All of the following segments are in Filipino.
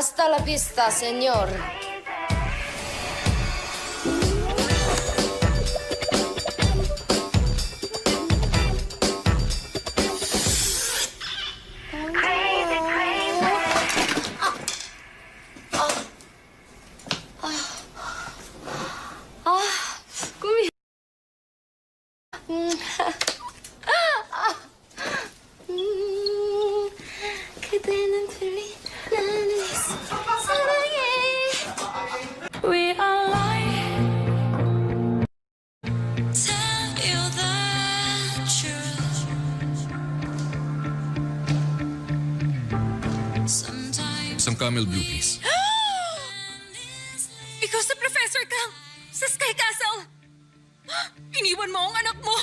Hasta la vista, señor. 그대는 들리 나는 사랑해. We are lying. Tell you the truth. Sometimes. Some Camel Blue, please. Ikaw sa Professor Kang sa Sky Castle. Iniwan mo ang anak mo.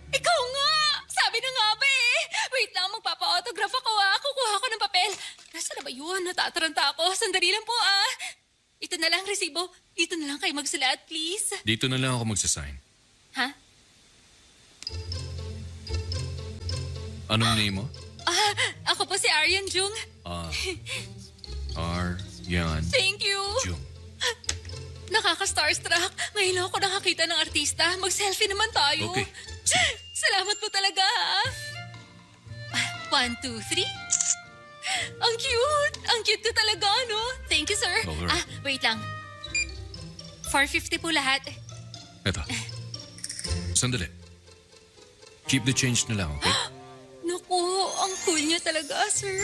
Ikaw nga! Sabi na nga ba eh! Wait lang, magpapa-autograph ako Kukuha ko ng papel. Nasaan na ba yun? Natataranta ako. Sandali lang po Ito na lang, resibo. Dito na lang kayo magsulat, please. Dito na lang ako magsasign. Ha? Anong name mo? Ako po si Aryan Jung. Aryan Thank you. Jung. Nakaka-starstruck. Ngayon lang ako nakakita ng artista. Mag-selfie naman tayo. Okay. Salamat po talaga, 1, 2, 3. Ang cute! Ang cute ko talaga, no? Thank you, sir. Over. Wait lang. 450 po lahat. Eto. Sandali. Keep the change na lang, okay? Naku, ang cool niya talaga, sir.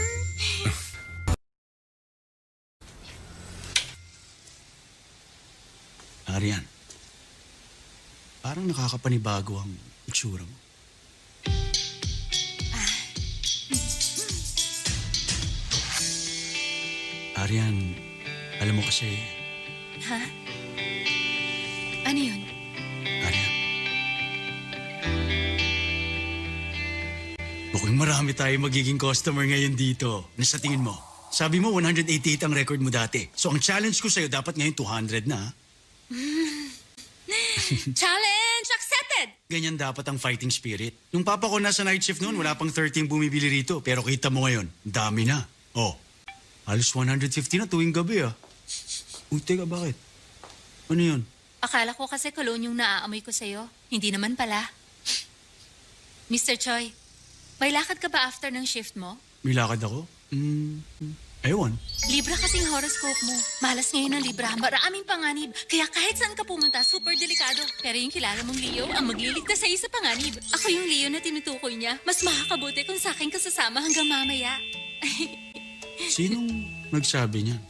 Arian, parang nakakapanibago ang itsura mo. Arian, alam mo kasi, Ha? Ano yun? Arian, mukhang marami tayo magiging customer ngayon dito. Na sa tingin mo? Sabi mo 188 ang record mo dati. So ang challenge ko sa'yo dapat ngayon 200 na. Challenge accepted! Ganyan dapat ang fighting spirit. Nung papa ko nasa night shift noon, wala pang 13 bumibili rito. Pero kita mo ngayon, dami na. Oh, halos 150 na tuwing gabi Uy, teka, bakit? Ano yun? Akala ko kasi cologne yung naaamoy ko sa'yo. Hindi naman pala. Mr. Choi, may lakad ka ba after ng shift mo? May lakad ako? Ewan. Libra kasing horoscope mo. Malas ngayon ang Libra. Maraming panganib. Kaya kahit saan ka pumunta, super delikado. Pero yung kilala mong Leo, ang magliligtas sa'yo sa panganib. Ako yung Leo na tinutukoy niya. Mas makakabuti kung sa akin kasasama hanggang mamaya. Sinong nagsabi niyan?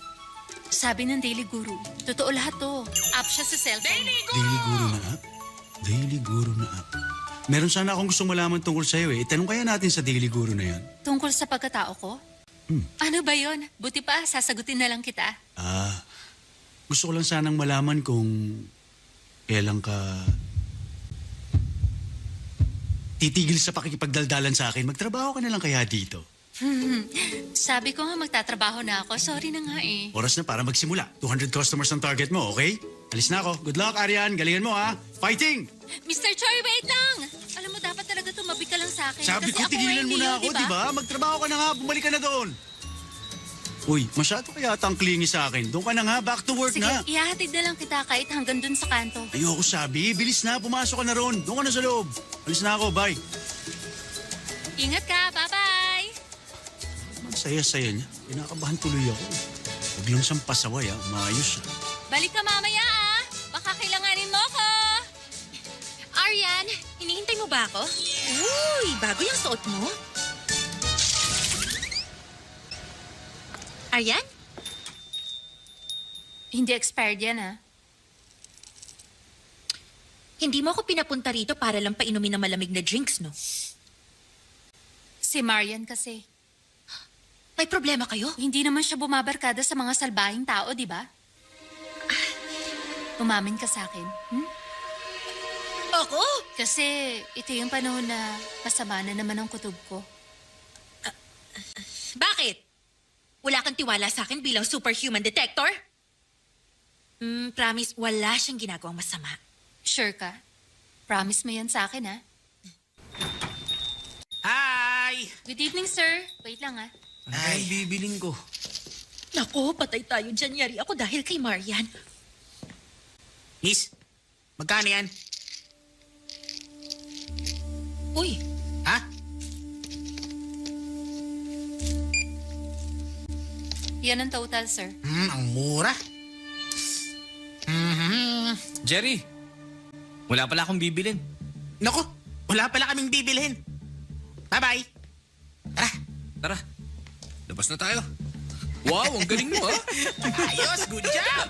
Sabi ng Daily Guru. Totoo lahat to. App siya sa cellphone. Daily Guru na app? Daily Guru na app. Meron sana akong gustong malaman tungkol sa'yo Tanong kaya natin sa Daily Guru na yan. Tungkol sa pagkatao ko? Ano ba yon? Buti pa, sasagutin na lang kita. Gusto ko lang sanang malaman kung kailan ka titigil sa pakikipagdaldalan sa akin. Magtrabaho ka na lang kaya dito. Sabi ko nga magtatrabaho na ako. Sorry na nga eh. Oras na para magsimula. 200 customers ang target mo, okay? Alis na ako. Good luck, Arian. Galingan mo, Fighting! Mr. Choi, wait lang! Alam mo, dapat talaga tumabi ka lang sa akin. Sabi Kasi ko, ako tigilan ay mo na Leo, ako, di ba? Magtrabaho ka na nga. Bumalik ka na doon. Uy, masyado kaya ang clingy sa akin. Doon ka na nga. Back to work Sige, na. ihahatid na lang kita kahit hanggang dun sa kanto. Ayoko sabi. Bilis na. Pumasok ka na ron. Doon ka na sa loob. Alis na ako. Bye. Ingat ka, bye-bye! Ang saya-saya niya. Pinakabahan tuloy ako. Huwag lang siyang pasaway, Maayos siya. Balik ka mamaya, Baka kailanganin mo ko. Arian, hinihintay mo ba ako? Uy, bago yung suot mo. Arian? Hindi expired yan, Hindi mo ako pinapunta rito para lang painumin ng malamig na drinks, no? Si Marian kasi. May problema kayo? Hindi naman siya bumabarkada sa mga salbahing tao, di ba? Umamin ka sa akin, Ako? Kasi ito yung panahon na masama na naman ang kutob ko. Bakit? Wala kang tiwala sa akin bilang superhuman detector? Promise, wala siyang ginagawang masama. Sure ka? Promise mo yan sa akin, Hi! Good evening, sir. Wait lang, Ay, bibiling ko. Nako, patay tayo dyan. Yari ako dahil kay Marian. Miss, magkano yan? Uy, Ha? Yan ang total, sir. Ang mura. Jerry, wala pala akong bibilin. Naku, wala pala kaming bibilhin. Bye-bye. Tara. Tara, labas na tayo. Wow, ang galing mo, ha? Ayos, good job.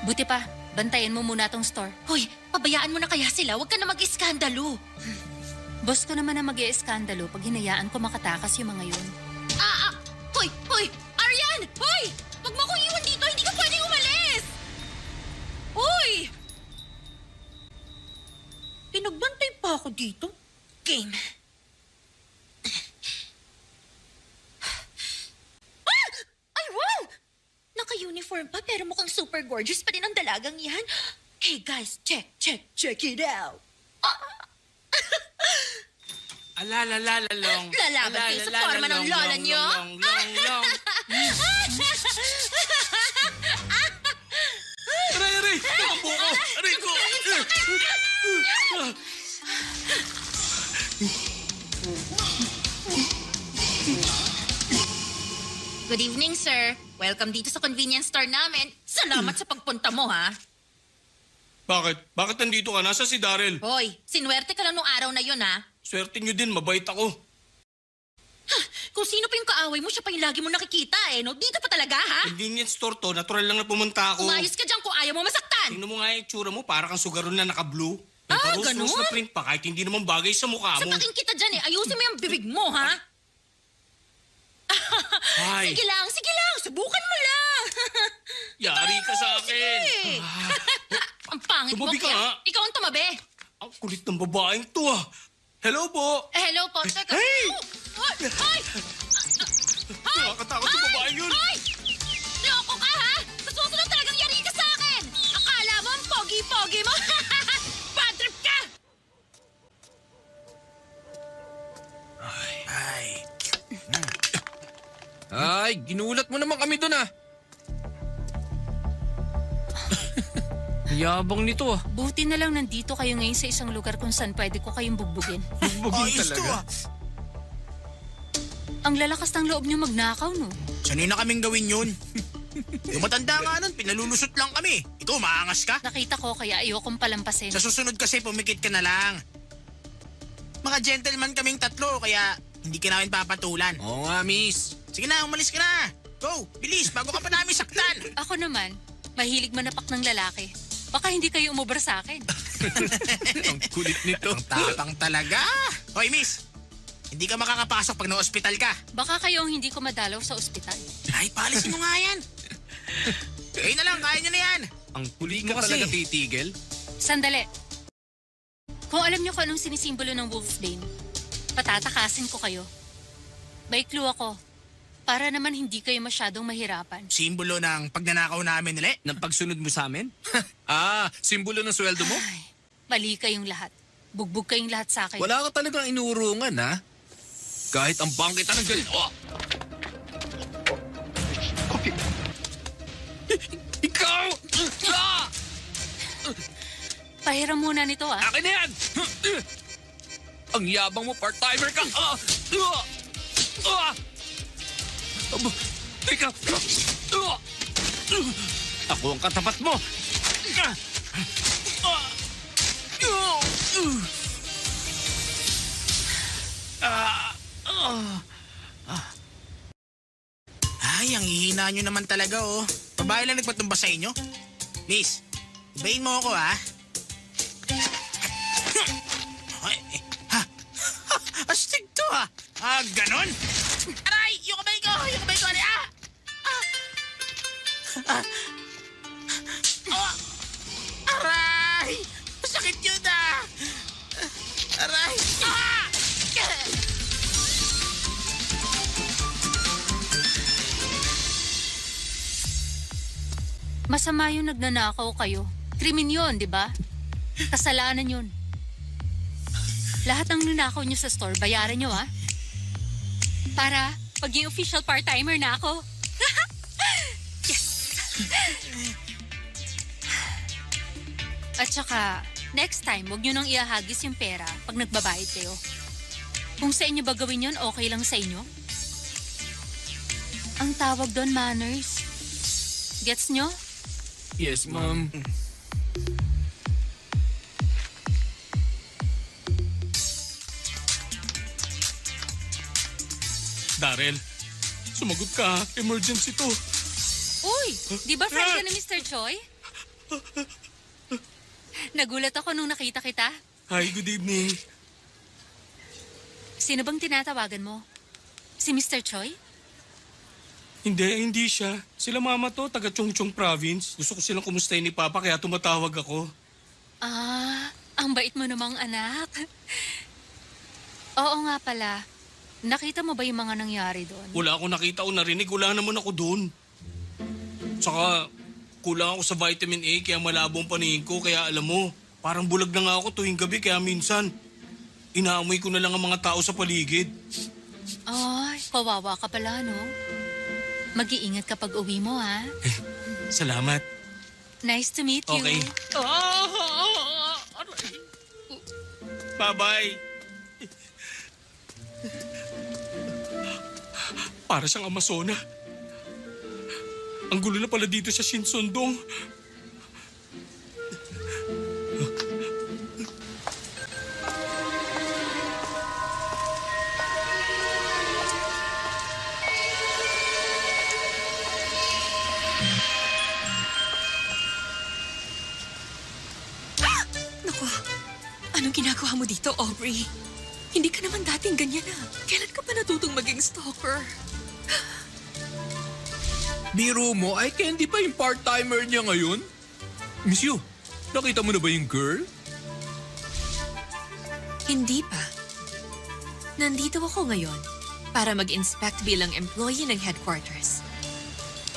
Buti pa, bantayan mo muna tong store. hoy, pabayaan mo na kaya sila. Huwag ka na mag-iskandalo. Boss ko naman na mag-ieskandalo pag hinayaan ko makatakas yung mga yun. Hoy, Arian! Hoy! Huwag mo akong iwan dito. Hindi ka pwedeng umalis. Hoy! Pinagbantay pa ako dito. Game. Ay, wow! Naka-uniform pa pero mukhang super gorgeous pa rin ang dalagang yan. Hey guys, check it out. Alalalalong. Lalaban kayo sa forma ng lola niyo? Long. Aray! Takbo ko! Aray ko! Good evening, sir. Welcome dito sa convenience store namin. Salamat sa pagpunta mo, ha? Bakit? Bakit nandito ka? Nasa si Daryl. Hoy, sinwerte ka lang nung araw na yun, ha? Swerte nyo din, mabait ako. Kung sino pa yung kaaway mo, siya pa yung lagi mo nakikita, eh, no? Dito pa talaga, ha? Convenience store to, natural lang na pumunta ako. Umayos ka dyan kung ayaw mo masaktan. Tingnan mo nga yung itsura mo, para kang sugaron na naka-blue. May Ah, parus-rus ganun? na print pa kahit hindi naman bagay sa mukha mo. Sapakin kita dyan, eh. Ayusin mo yung bibig mo, ha? Ay, Sige lang. Subukan mo lang. yari ka sa akin. Eh. Ang pangit mo, Tumabi ka kaya nga. ikaw ang tumabi. Ang kulit ng babaeng to ah. Hello po. Hello po. Teka. Hey! Hoy! Nakakatakot yung babaeng yun. Hoy! Loko ka, ha? Sa susunod talagang yari ka sa akin. Akala mo ang pogi-pogi mo? Bad trip ka! Ay, ginulat mo naman kami doon, ah. Yabang nito ah. Buti na lang nandito kayo ngayon sa isang lugar kung saan pwede ko kayong bugbugin. Ayos to ah. Ang lalakas ng loob niyo magnakaw, no? Sanay na kaming gawin yun. Yung matanda nga nun, pinalulusot lang kami. Ikaw, maangas ka. Nakita ko kaya ayokong palampasin. Sa susunod kasi, pumikit ka na lang. Mga gentleman kaming tatlo, kaya hindi ka namin papatulan. Oo nga, miss. Sige na, umalis ka na. Go, bilis, bago ka pa namin saktan. Ako naman, mahilig manapak ng lalaki. Baka hindi kayo umubra sa akin. Ang kulit nito. Ang tapang talaga. Hoy, miss. Hindi ka makakapasok pag na-hospital ka. Baka kayo ang hindi ko madalaw sa ospital. Ay, palisin mo nga yan. Kayo na lang, kaya nyo na yan. Ang kulit Hindi mo mo kasi. talaga titigil. Sandali. Kung alam niyo kung anong sinisimbolo ng Wolfsbane, patatakasin ko kayo. May clue ako. Para naman hindi kayo masyadong mahirapan. Simbolo ng pagnanakaw namin nila. Nang pagsunod mo sa amin? Simbolo ng sweldo mo? Ay, mali kayong lahat. Bugbog kayong lahat sa akin. Wala ka talagang inurungan, ha? Kahit ang bangkita ng ganito. Oh. Ikaw! Ah! Pahiram muna nito, ah. Akin na yan! Ang yabang mo, part-timer ka! Teka! Ako ang katapat mo! Ay, ang hihina nyo naman talaga, oh. Babae lang nagpatumba sa inyo. Miss, ibayin mo ako, ha? Ay, ha? Astig to, ha? Ganon? Aray! Yung kamay ko! Yung kamay ko! Aray, Aray! Masakit yun, Aray! Masama yung nagnanakaw kayo. Krimen yun, di ba? Kasalanan yun. Lahat ng ninakaw nyo sa store, bayaran nyo, ha? Para maging official part-timer na ako. Yes! At saka, next time, huwag nyo nang iahagis yung pera pag nagbabayad kayo. Kung sa inyo ba gawin yun, okay lang sa inyo? Ang tawag doon, manners. Gets nyo? Yes, ma'am. Daryl, sumagot ka. Emergency to. Uy! Di ba friend ka ni Mr. Choi? Nagulat ako nung nakita kita. Hi, good evening. Sino bang tinatawagan mo? Si Mr. Choi? Hindi siya. Sila mama to, taga Chongchong Province. Gusto ko silang kumustahin ni Papa kaya tumatawag ako. Ah, ang bait mo namang anak. Oo nga pala. Nakita mo ba yung mga nangyari doon? Wala akong nakita o narinig. Wala naman ako doon. Tsaka, kulang ako sa vitamin A kaya malabo ang paningin ko. Kaya alam mo, parang bulag na nga ako tuwing gabi kaya minsan, inaamoy ko na lang ang mga tao sa paligid. Ay, kawawa ka pala, no? Mag-iingat kapag uwi mo, ha? Salamat. Nice to meet you. Okay. Bye-bye. Para siyang Amazona. Ang gulo na pala dito sa Shinsondong. Naku, anong ginagawa mo dito, Aubrey? Hindi ka naman dating ganyan ah. Kailan ka pa natutong maging stalker? Biro mo, ay Candy pa yung part-timer niya ngayon? Miss Yu, nakita mo na ba yung girl? Hindi pa. Nandito ako ngayon para mag-inspect bilang employee ng headquarters.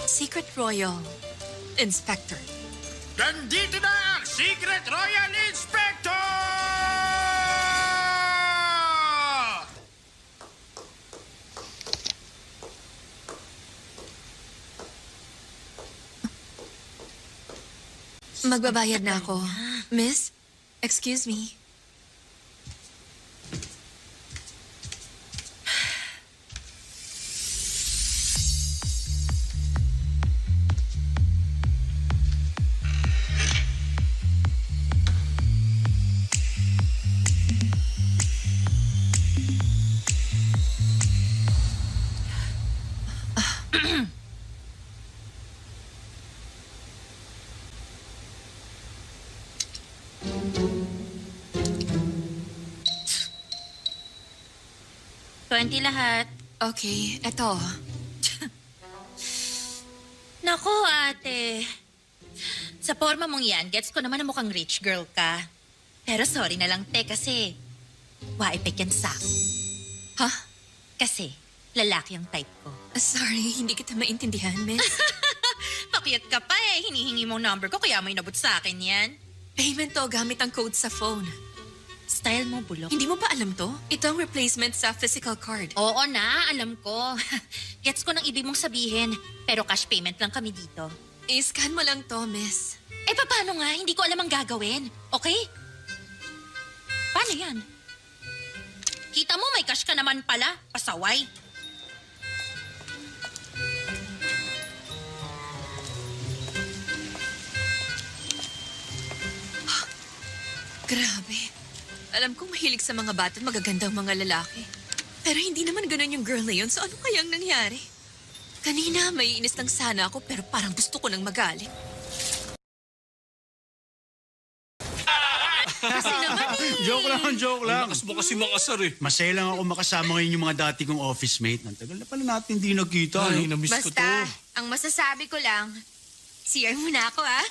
Secret Royal Inspector. Nandito na ang Secret Royal Inspector! Magbabayad na ako. Miss, excuse me. Lahat. Okay, eto. Nako, ate. Sa forma mong yan, gets ko naman na mukhang rich girl ka. Pero sorry na lang, te, kasi waipek yan sa akin. Ha? Kasi lalaki ang type ko. Sorry, hindi kita maintindihan, miss. Pakiyat ka pa eh. Hinihingi mo number ko, kaya may nabot sa akin yan. Payment to gamit ang code sa phone. Style mo, bulok. Hindi mo ba alam to? Ito ang replacement sa physical card. Oo na, alam ko. Gets ko nang ibig mong sabihin. Pero cash payment lang kami dito. I-scan mo lang to, miss. Eh, paano nga? Hindi ko alam ang gagawin. Okay? Paano yan? Kita mo, may cash ka naman pala. Pasaway. Grabe. Alam kong mahilig sa mga bata at magagandang mga lalaki. Pero hindi naman ganun yung girl na yun, so ano kayang nangyari? Kanina, may inis lang sana ako pero parang gusto ko nang magalit. Kasi naman eh. Joke lang. Lakas mo kasi makasar eh. Masaya lang ako makasama ngayon yung mga dati kong office mate. Ang tagal na pala natin hindi nagkita. Ay, no? namiss ko to. Basta, ang masasabi ko lang, CR muna ako ah.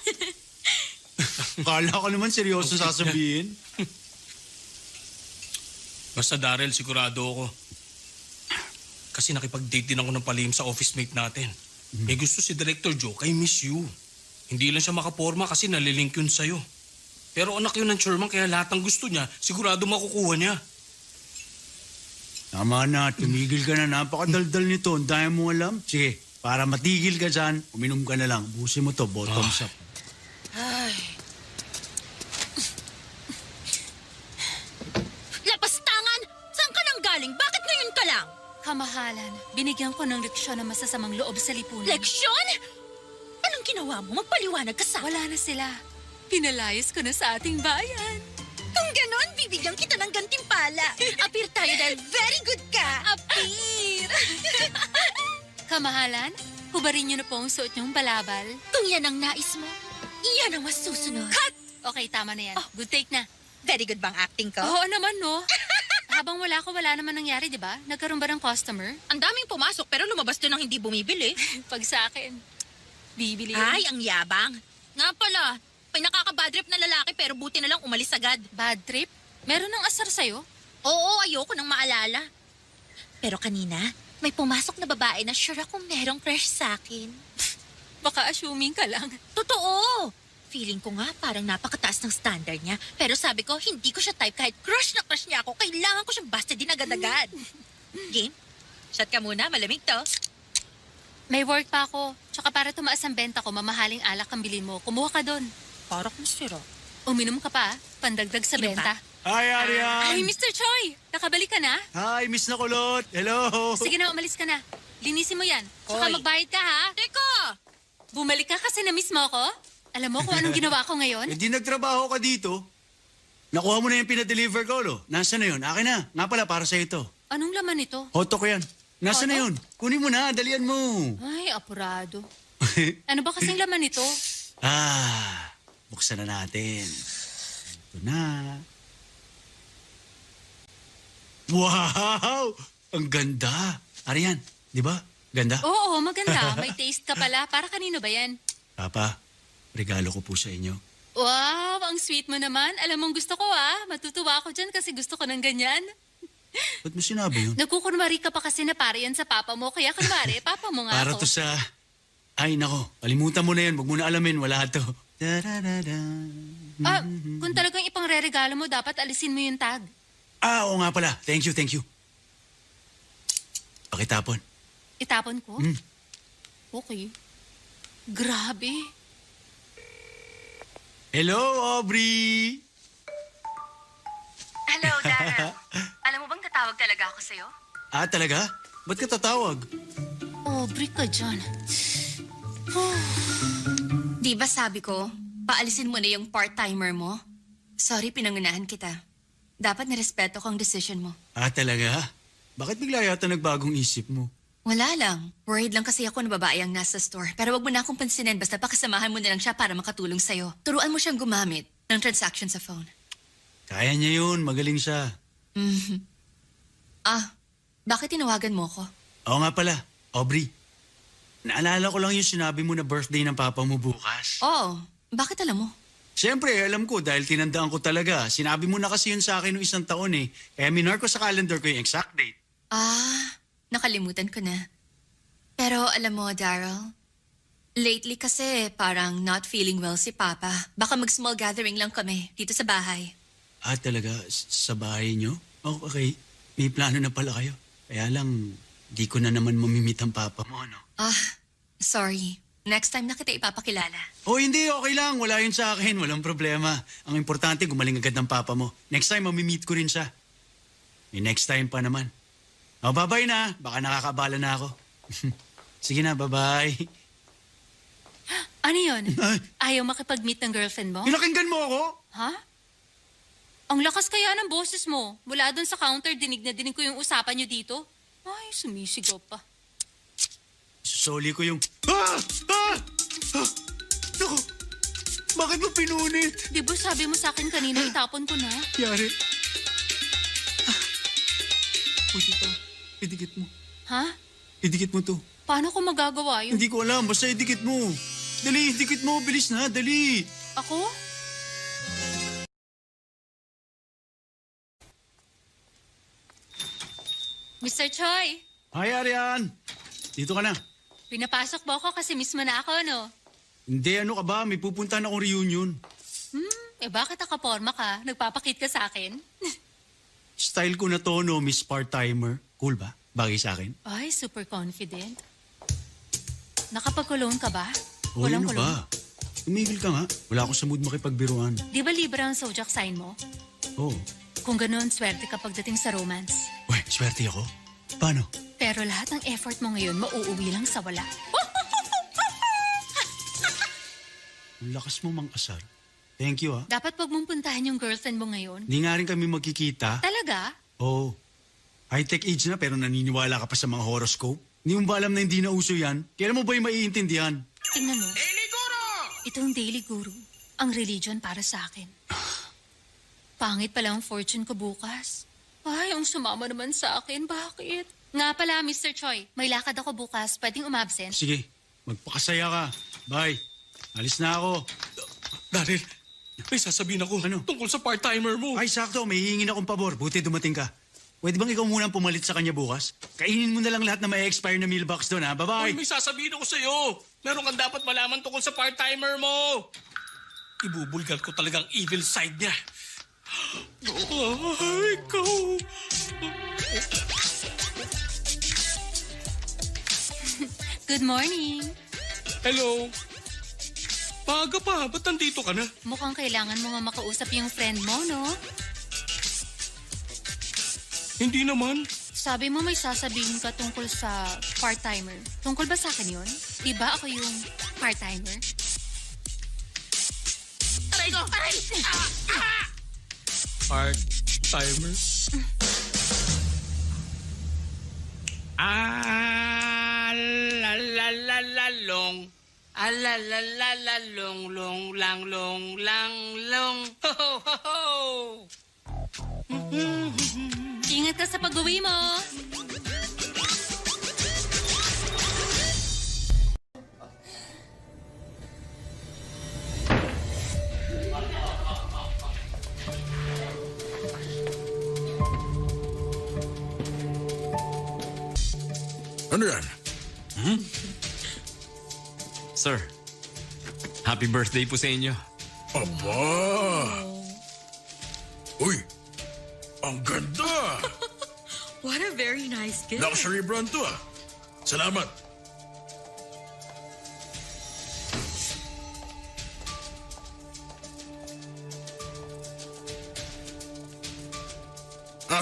Kala ko naman seryoso sasabihin. Basta Daryl, sigurado ako. Kasi nakipag-date din ako ng palihim sa office mate natin. May gusto si Director Joe kay Miss Yu. Hindi lang siya makaporma kasi nalilink yun sa'yo. Pero anak yun ng chairman kaya lahat ng gusto niya, sigurado makukuha niya. Tama na, tumigil ka na. Napakadaldal nito. Ang dami mo alam. Sige, para matigil ka dyan, uminom ka na lang. Busin mo to, bottoms up. Lapastangan! Saan ka nang galing? Bakit ngayon ka lang? Kamahalan, binigyan ko ng leksyon ng masasamang loob sa lipunan. Leksyon? Anong ginawa mo? Magpaliwanag ka sa... Wala na sila. Pinalayas ko na sa ating bayan. Kung ganon, bibigyan kita ng gantimpala. Apir tayo dahil very good ka. Apir! Kamahalan, hubarin niyo na po ang suot niyong balabal. Kung yan ang nais mo, iyan ang mas susunod. Cut! Okay, tama na yan. Good take na. Very good bang acting ko? Oo naman, no? Habang wala ko, wala naman nangyari, di ba? Nagkaroon ba ng customer? Ang daming pumasok pero lumabas doon ang hindi bumibili. Pag sa akin, bibili yun. Ay, ang yabang. Nga pala, may nakaka-bad trip na lalaki pero buti na lang umalis agad. Bad trip? Meron ng asar sa'yo? Oo, ayoko nang maalala. Pero kanina, may pumasok na babae na sure akong merong crush sa akin. Baka assuming ka lang. Totoo! Feeling ko nga parang napakataas ng standard niya. Pero sabi ko, hindi ko siya type kahit crush na crush niya ako. Kailangan ko siyang basta din agad-agad. Game? Shot ka muna, malamig to. May work pa ako. Tsaka para tumaas ang benta ko, mamahaling alak ang bilhin mo. Kumuha ka doon. Para kung sira. Uminom ka pa, pandagdag sa Inom benta. Hi, Arian! Ay, Mr. Choi! Nakabalik ka na? Hi, Miss na Kulot! Hello! Sige na, umalis ka na. Linisin mo yan. Tsaka Hoy. magbayad ka, ha? Teka! Bumalik ka kasi na-miss mo ako? Alam mo kung anong ginawa ko ngayon? Eh di nagtrabaho ka dito. Nakuha mo na yung pinadeliver ko, lo. Nasaan na yun? Akin na. Nga pala, para sa ito. Anong laman nito? Hoto ko yan. Nasaan na yun? Kunin mo na, dalian mo. Ay, apurado. Ano ba kasing laman nito? Buksan na natin. Ito na. Wow! Ang ganda. Arian, di ba? Ganda? Oo, maganda. May taste ka pala. Para kanino ba yan? Papa, regalo ko po sa inyo. Wow, ang sweet mo naman. Alam mong gusto ko, ah. Matutuwa ako dyan kasi gusto ko ng ganyan. Ba't mo sinabi yun? Nagkukunwari ka pa kasi na para yan sa papa mo. Kaya kunwari, papa mo nga Para ako. to sa... Ay, nako. Kalimutan mo na yan. Huwag mo na alamin. Wala to. Da-da-da-da. Ah, kung talagang ipangre-regalo mo, dapat alisin mo yung tag. Oo nga pala. Thank you, thank you. Pakitapon. Itapon ko? Okay. Grabe. Hello, Aubrey! Hello, Dara. Alam mo bang tatawag talaga ako sa'yo? Ah, talaga? Ba't ka tatawag? Aubrey ka dyan. Di ba sabi ko, paalisin mo na yung part-timer mo? Sorry, pinangunahan kita. Dapat nirespeto ko ang decision mo. Ah, talaga? Bakit bigla yata nagbagong isip mo? Wala lang. Worried lang kasi ako na babae ang nasa store. Pero wag mo na akong pansinin basta pakasamahan mo na lang siya para makatulong sa'yo. Turuan mo siyang gumamit ng transaction sa phone. Kaya niya yun. Magaling siya. Bakit tinawagan mo ko? Oo nga pala, Aubrey. Naalala ko lang yung sinabi mo na birthday ng papa mo bukas. Oo. Bakit alam mo? Siyempre, alam ko dahil tinandaan ko talaga. Sinabi mo na kasi yun sa akin noong isang taon eh. Kaya minark ko sa calendar ko yung exact date. Nakalimutan ko na. Pero alam mo, Daryl, lately kasi parang not feeling well si Papa. Baka mag-small gathering lang kami dito sa bahay. Ah, talaga? Sa bahay niyo? Oh, okay. May plano na pala kayo. Kaya lang, di ko na naman mamimit ang papa mo, no? Sorry. Next time na kita ipapakilala. Oh, hindi. Okay lang. Wala yun sa akin. Walang problema. Ang importante, gumaling agad ng papa mo. Next time, mamimit ko rin siya. May next time pa naman. Oh, bye-bye na. Baka nakakabala na ako. Sige na, bye-bye. Ano yun? Ay. Ayaw makipag-meet ng girlfriend mo? Pinakinggan mo ako? Ha? Ang lakas kaya ng boses mo. Mula doon sa counter, dinig na dinig ko yung usapan niyo dito. Ay, sumisigaw pa. Susoli ko yung... Naku! Bakit mo pinunit? Di ba sabi mo sa akin kanina, itapon ko na? Yari. Puti pa. Idikit mo. Ha? Idikit mo to. Paano ko magagawa yun? Hindi ko alam. Basta idikit mo. Dali, idikit mo. Bilis na. Dali. Ako? Mr. Choi, Hi, Arian. Dito ka na. pinapasok ba ako kasi miss mo na ako, no? Hindi, ano ka ba? May pupuntahan akong reunion. Bakit nakaporma ka? Nagpapakit ka sa akin? Style ko na to, no, Miss Part-Timer. Cool ba? Bagay sa akin? Ay, super confident. Nakapag-cologne ka ba? O, ano ba? Tumigil ka nga. Wala ako sa mood makipagbiruan. Di ba Libra ang zodiac sign mo? Oo. Kung ganoon, swerte ka pagdating sa romance. Uy, swerte ako. Paano? Pero lahat ng effort mo ngayon, mauuwi lang sa wala. Ang lakas mo mang asar. Thank you, ah. Dapat wag mong puntahan yung girlfriend mo ngayon. Hindi nga rin kami magkikita. Talaga? Oo. High-tech age na pero naniniwala ka pa sa mga horoscope. Hindi mo ba alam na hindi na uso yan? Kailan mo ba yung maiintindihan? Tingnan mo. Daily Guru! Itong Daily Guru, ang religion para sa akin. Pangit pala ang fortune ko bukas. Ay, ang sumama naman sa akin. Bakit? Nga pala, Mr. Choi, may lakad ako bukas. Pwedeng umabsent? Sige, magpakasaya ka. Bye. Alis na ako. Daryl, may sasabihin ako Ano? tungkol sa part-timer mo. Ay, sakto. May hihingin akong pabor. Buti dumating ka. Pwede bang ikaw muna ang pumalit sa kanya bukas? Kainin mo na lang lahat na may expire na mailbox doon, ha? Uy, Bye-bye. may sasabihin ako sa'yo. Meron kang dapat malaman tungkol sa part-timer mo. Ibubulgar ko talagang evil side niya. Ay, ikaw. Good morning. Hello. Maaga pa, ba't nandito ka na? Mukhang kailangan mo nga makausap yung friend mo, no? Hindi naman. Sabi mo may sasabihin ka tungkol sa part-timer. Tungkol ba sa akin yun? Diba ako yung part-timer? Aray ko! Aray! Part-timer? Long. Long, long, lang, long, lang, long. Ho, ho, ho, ho. Ingat ka sa pag-uwi mo. Ano yan? Sir, happy birthday po sa inyo. Aba! Uy! Ang ganda! What a very nice gift. Luxury brand to ah. Salamat.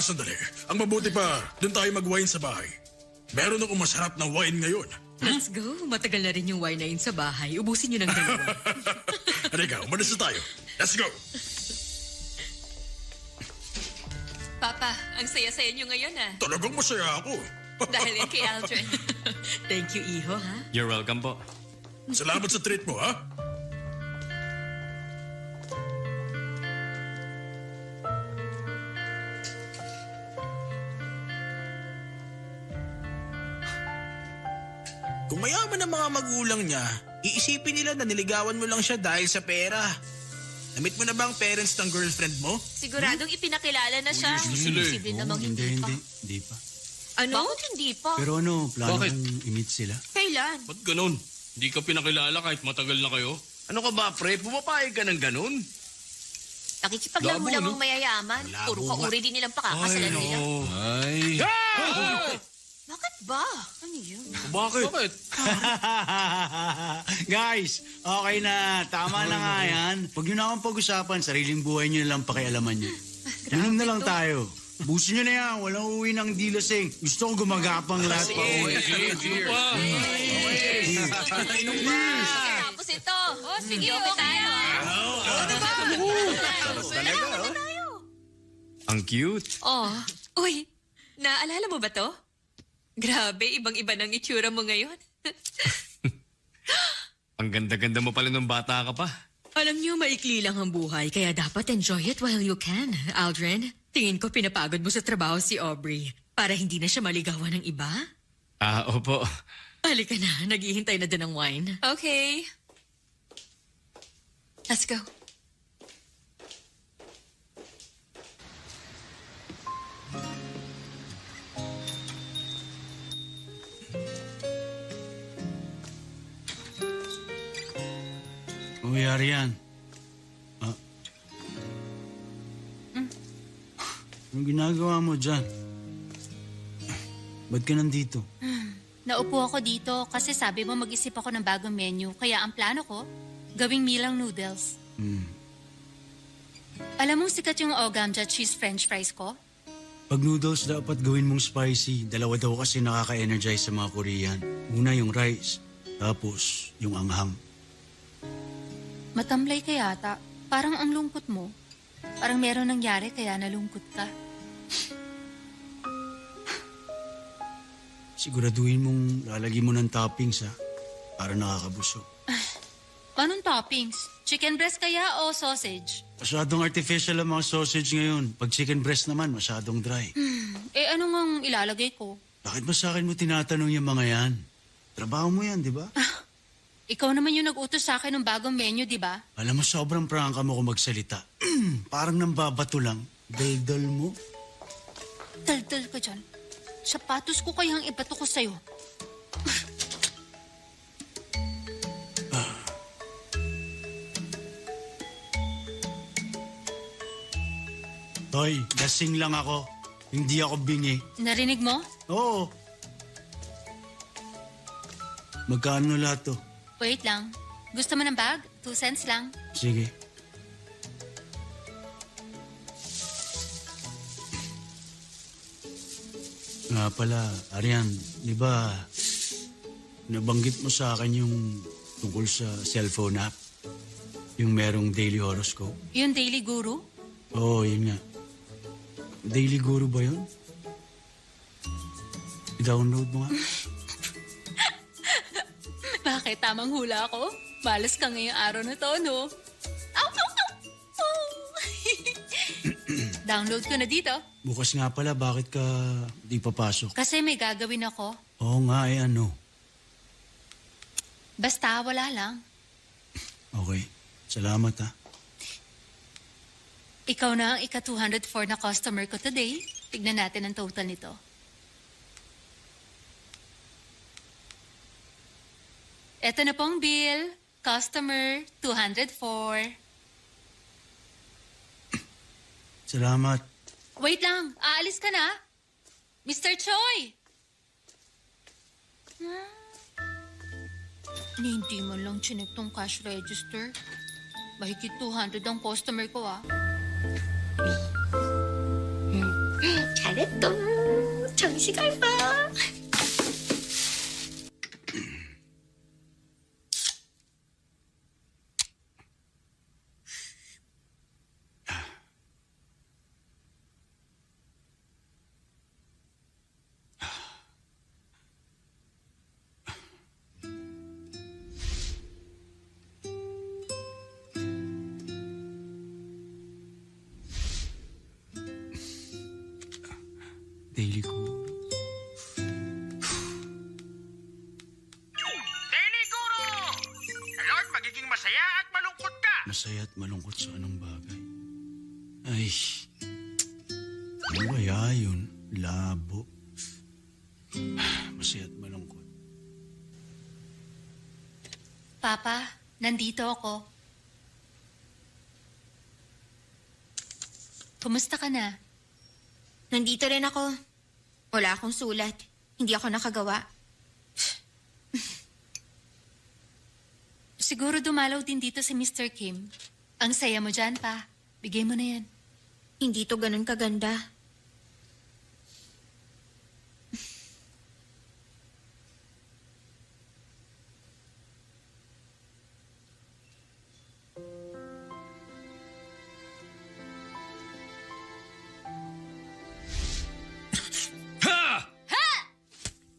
Sandali. Ang mabuti pa, doon tayo mag-wine sa bahay. Meron akong masarap na wine ngayon. Let's go. Matagal na rin yung wine na yun sa bahay. Ubusin nyo ng dalawa. Halika, umalis na tayo. Let's go! Papa, ang saya-saya nyo ngayon ah. Talagang masaya ako. Dahil yan kay Aldrin. Thank you, Iho, ha? You're welcome po. Salamat sa treat mo, ha? Kung mayaman ang mga magulang niya, iisipin nila na niligawan mo lang siya dahil sa pera. Namit mo na ba ang parents ng girlfriend mo? Siguradong ipinakilala na siya. sila eh. Si din Oo, namang hindi pa. Hindi pa. Ano? Bakit hindi pa? Pero ano, plano Bakit? kong i-meet sila. Kailan? Ba't ganun? Hindi ka pinakilala kahit matagal na kayo? Ano ka ba, pre? Pumapayag ka ng ganun? Nakikipaglaro Labo, lang no? ang mayayaman. Puro kauri din nilang pakakasalan nila. Ay. Bakit ba? Ano yun? Bakit? Guys, okay na. Tama na nga yan. Huwag nyo na akong pag-usapan. Sariling buhay nyo na lang pakialaman nyo. Minom na lang tayo. Busin nyo na yan. Walang uwi ng dilasing. Gusto ko gumagapang lahat pa uwi. Tapos ito. Oh, sige, okay tayo. Ang cute. Oh. Uy, naalala mo ba to? Grabe, ibang-iba ng itsura mo ngayon. Ang ganda-ganda mo pala nung bata ka pa. Alam niyo, maikli lang ang buhay, kaya dapat enjoy it while you can, Aldrin. Tingin ko pinapagod mo sa trabaho si Aubrey para hindi na siya maligawan ng iba. Opo. Halika na, naghihintay na din ng wine. Okay. Let's go. Uyari yan. Anong ginagawa mo dyan? Ba't ka nandito? Naupo ako dito kasi sabi mo mag-isip ako ng bagong menu. Kaya ang plano ko, gawing milang noodles. Alam mong sikat yung Ogamja cheese french fries ko? Pag noodles, dapat gawin mong spicy. Dalawa daw kasi nakaka-energize sa mga Korean. Una yung rice, tapos yung anghang. Matamlay ka yata. Parang ang lungkot mo. Parang meron nangyari kaya nalungkot ka. Siguraduhin mong lalagyan mo ng toppings, ha? Para nakakabusog. Anong toppings? Chicken breast kaya o sausage? Masyadong artificial ang mga sausage ngayon. Pag chicken breast naman, masyadong dry. Ano ngang ilalagay ko? Bakit ba sa akin mo tinatanong yung mga yan? Trabaho mo yan, di ba? Ikaw naman yung nag-utos sa akin ng bagong menu, di ba? Alam mo, sobrang prangka mo kung magsalita. Parang nambabato lang. Daldal mo. Daldal ka dyan. Sapatos ko kayang ibato ko sa'yo. Toy, lasing lang ako. Hindi ako bingi. Narinig mo? Oo. Magkano lahat to? Wait lang. Gusto mo ng bag? 2 cents lang. Sige. Nga pala, Arian, di ba nabanggit mo sa akin yung tungkol sa cellphone app? Yung merong daily horoscope? Yung Daily Guru? Oo, yun nga. Daily Guru ba yun? I-download mo nga. Bakit? Tamang hula ako? Malas ka ngayong araw na to, no? Ow, ow, ow! Oh. Download ko na dito. Bukas nga pala, bakit ka di papasok? Kasi may gagawin ako. Oo nga, ano? Basta wala lang. Okay. Salamat, ha. Ikaw na ang ika-204 na customer ko today. Tignan natin ang total nito. Ito na pong bill. Customer 204. Salamat. Wait lang. Aalis ka na? Mr. Choi! Hindi mo lang chinek tong cash register. Mahigit 200 ang customer ko, ah. 잘했다. 정시갈 봐. Daily Guru. Daily Guru! Lord, magiging masaya at malungkot ka. Masaya at malungkot sa anong bagay. Ay, ano kaya yun? Labo. Masaya at malungkot. Papa, nandito ako. Kumusta ka na? Nandito rin ako. Wala akong sulat. Hindi ako nakagawa. Siguro dumalaw din dito si Mr. Kim. Ang saya mo dyan, pa. Bigay mo na yan. Hindi to ganun kaganda.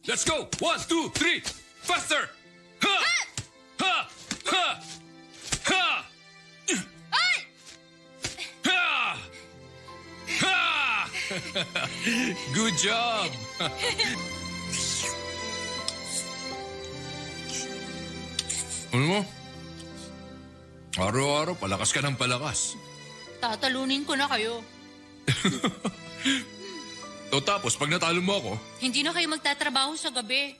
Let's go! 1, 2, 3! Faster! Ha! Ha! Ha! Ha! Ay! Ha! Ha! Good job! Ano mo? Araw-araw, palakas ka ng palakas. Tatalunin ko na kayo. O tapos, pag natalo mo ako, Hindi na kayo magtatrabaho sa gabi.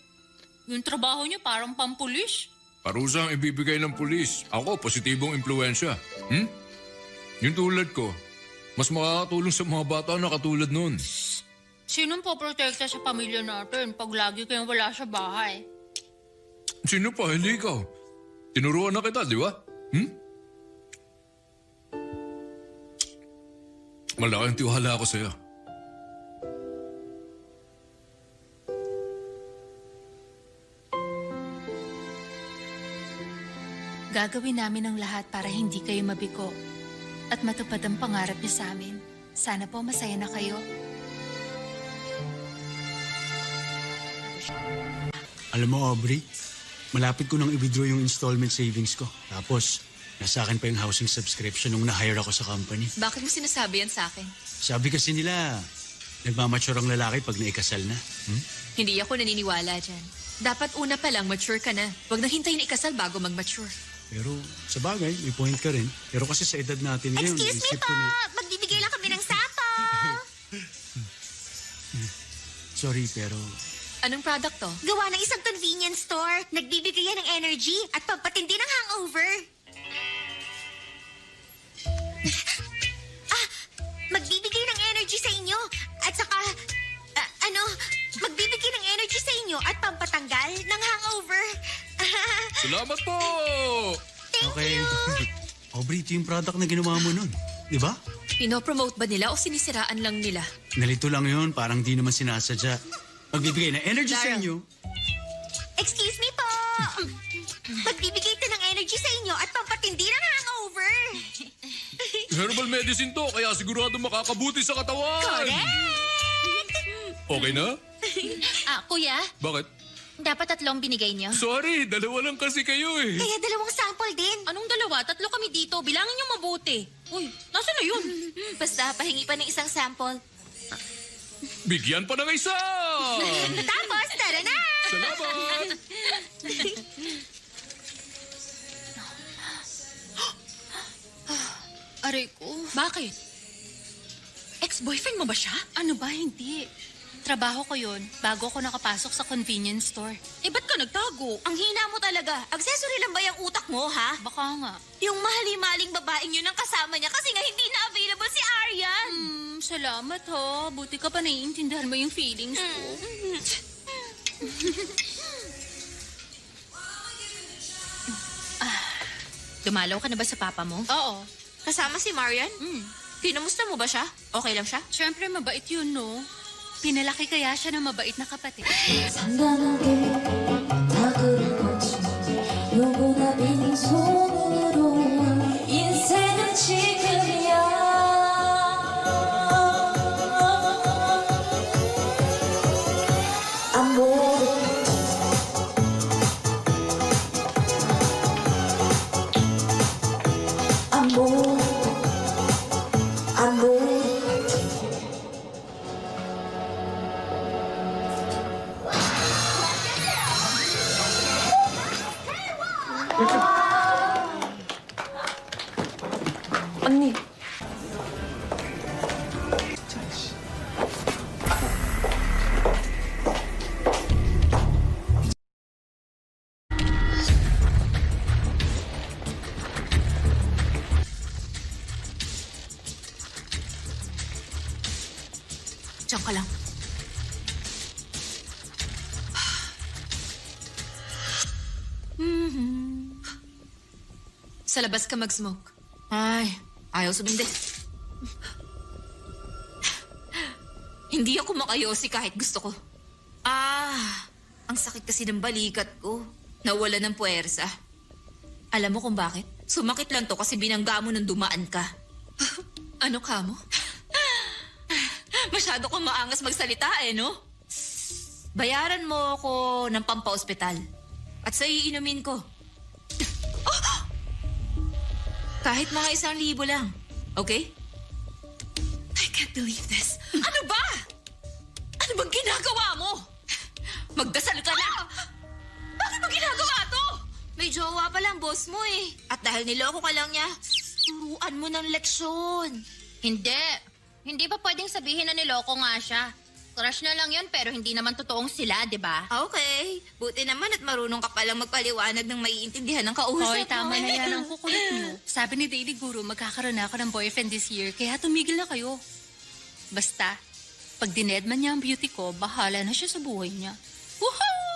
Yung trabaho niyo parang pampulis. parusa ang ibibigay ng pulis. Ako, positibong impluensya. Yung tulad ko, Mas makakatulong sa mga bata na katulad nun. Sinong poprotekta sa pamilya natin pag lagi kayong wala sa bahay? Sino pa? Hindi ikaw. Tinuruan na kita, di ba? Malaking tiwala ako sa'yo. Gagawin namin ang lahat para hindi kayo mabigo at matupad ang pangarap niyo sa amin. Sana po masaya na kayo. Alam mo, Aubrey, malapit ko nang i-withdraw yung installment savings ko. Tapos, nasa akin pa yung housing subscription nung na-hire ako sa company. Bakit mo sinasabi yan sa akin? Sabi kasi nila, nagmamature ang lalaki pag naikasal na. Hindi ako naniniwala dyan. Dapat una pa lang mature ka na. Huwag nang hintayin ikasal bago mag-mature. Pero sa bagay, may point ka rin. Pero kasi sa edad natin ngayon, Excuse me isip po! ko na... Magbibigay lang kami ng sample! Sorry, pero... Anong product to? Gawa ng isang convenience store. Nagbibigay yan ng energy at pagpatindi ng hangover. Magbibigay ng energy sa inyo. At saka, magbibigay ng energy sa inyo at pampatanggal ng hangover. Salamat po! Okay. Aubrey, ito yung product na ginawa mo nun. Di ba? Pinopromote ba nila o sinisiraan lang nila? Nalito lang yun, parang di naman sinasadya. Magbibigay ng energy sa Dara. inyo. Excuse me po! Magbibigay ito ng energy sa inyo at pampatindi ng hangover. Herbal medicine to, kaya sigurado makakabuti sa katawan. Correct! Okay na? Kuya, Bakit? dapat 3 binigay niyo. Sorry, dalawa lang kasi kayo eh. Kaya 2 sample din. Anong 2? 3 kami dito. Bilangin niyo mabuti. Uy, nasaan na yun? Basta pahingi pa ng isang sample. Bigyan pa ng isa! Tapos, tara na! Salamat! Aray ko. Bakit? Ex-boyfriend mo ba siya? Ano ba? Hindi. Trabaho ko yun bago ako nakapasok sa convenience store. Eh, ba't ka nagtago? Ang hina mo talaga. Accessory lang ba yung utak mo, ha? Baka nga. Yung mahali-maling babaeng yun ang kasama niya kasi nga hindi na available si Aryan. Salamat ho. Buti ka pa naiintindihan mo yung feelings ko. Dumalaw ka na ba sa papa mo? Oo. Kasama si Marian? Kinamusta mo ba siya? Okay lang siya? Siyempre, mabait yun, no? Pinalaki kaya siya ng mabait na kapatid. 상당하게 다 그려봤지 누구나 빈손으로 인생은 지금이야 amor 언니. Diyan ka lang. Sa labas ka mag-smoke. Ay, ayaw sumindi. Hindi ako makayosi kahit gusto ko. Ang sakit kasi ng balikat ko. Nawala ng puwersa. Alam mo kung bakit? Sumakit lang to kasi binangga mo nung dumaan ka. Ano ka mo? Masyado kong maangas magsalita no? Bayaran mo ako ng pampa-ospital. At sa iinumin ko. Kahit mga 1,000 lang. Okay? I can't believe this. Ano ba? Ano bang ginagawa mo? Magdasal ka na! Bakit mo ginagawa to? May jowa pa lang boss mo eh. At dahil niloko ka lang niya, turuan mo ng leksyon. Hindi. Hindi pa pwedeng sabihin na niloko nga siya. Crush na lang yun pero hindi naman totoong sila, di ba? Okay. Buti naman at marunong ka palang magpaliwanag ng maiintindihan ng kausap Hoy, mo. tama na yan ang kukulit niyo. Sabi ni Daily Guru, magkakaroon ako ng boyfriend this year, kaya tumigil na kayo. Basta, pag dinedman niya ang beauty ko, bahala na siya sa buhay niya. Woohoo!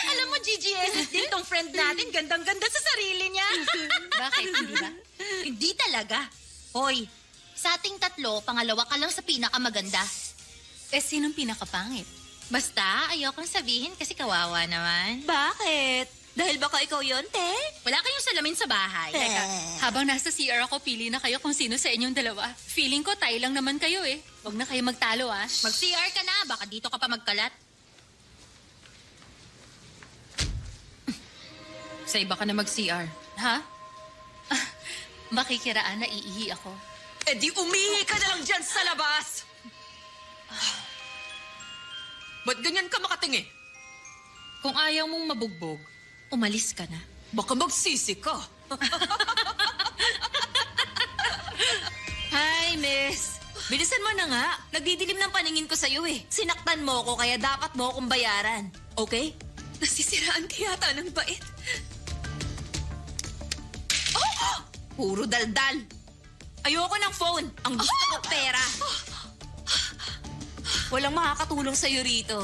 Alam mo, Gigi, din tong friend natin, gandang-ganda sa sarili niya. Bakit, hindi ba? Hindi talaga. Hoy, sa ating tatlo, pangalawa ka lang sa pinakamaganda. Eh, sinong pinakapangit? Basta, ayokong sabihin kasi kawawa naman. Bakit? Dahil baka ikaw yon, te? Wala kayong salamin sa bahay. Teka, habang nasa CR ako, pili na kayo kung sino sa inyong dalawa. Feeling ko, tayo lang naman kayo eh. Huwag na kayo magtalo ah. Mag-CR ka na, baka dito ka pa magkalat. Sa iba ka na mag-CR. Ha? Makikiraan na iihi ako. Eh di umihi ka na lang dyan sa labas! Ba't ganyan ka makatingin? Kung ayaw mong mabugbog, umalis ka na. Baka magsisi ka. Hi, miss. Bilisan mo na nga. Nagdidilim ng paningin ko sa'yo eh. Sinaktan mo ko kaya dapat mo akong bayaran. Okay? Nasisiraan ka yata ng bait. Oh! Puro daldal. Ayoko ng phone. Ang gusto ko pera. Walang makakatulong sa'yo rito.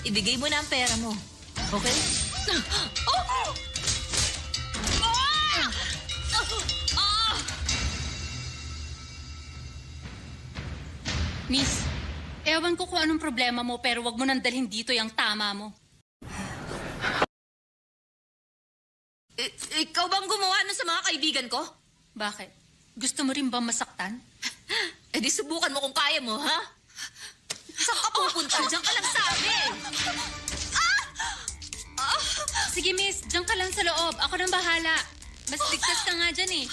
Ibigay mo na ang pera mo. Okay? Miss, ewan ko kung anong problema mo pero wag mo nang dalhin dito yung tama mo. Ikaw bang gumawa nun sa mga kaibigan ko? Bakit? Gusto mo rin ba masaktan? Eh di subukan mo kung kaya mo, ha? Saan ka pupunta? Diyan ka lang sabi. Sige miss, diyan ka lang sa loob. Ako nang bahala. Mas ligtas ka nga dyan eh.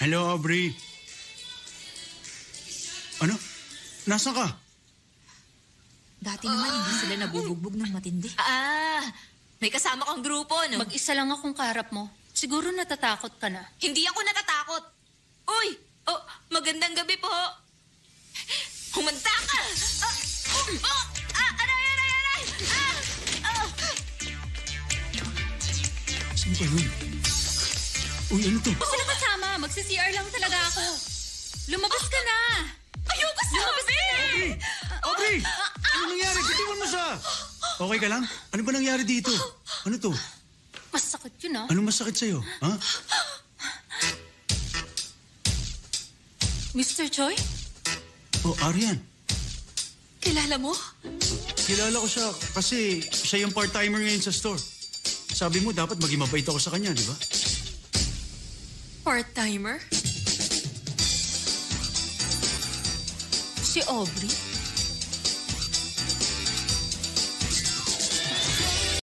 Hello, Aubrey. Ano? Nasaan ka? Dati naman hindi sila nabubugbog ng matindi. May kasama kang grupo, no? Mag-isa lang akong kaharap mo. Siguro natatakot ka na. Hindi ako natatakot. Uy! Oh, magandang gabi po. Humanda ka! Aray! Saan ba yun? Uy, ano to? Gusto na kasama. Magsi-CR lang talaga ako. Lumabas ka na! Ayoko sabi! Aubrey! Ano nangyari? Bitiwan mo siya! Okay ka lang? Ano ba nangyari dito? Ano to? Masakit yun ah. Anong masakit sa'yo? Ha? Mr. Choi? Oh, Arian. Kilala mo? Kilala ko siya kasi siya yung part-timer ngayon sa store. Sabi mo, dapat maging mabait ako sa kanya, di ba? Part-timer? Si Aubrey?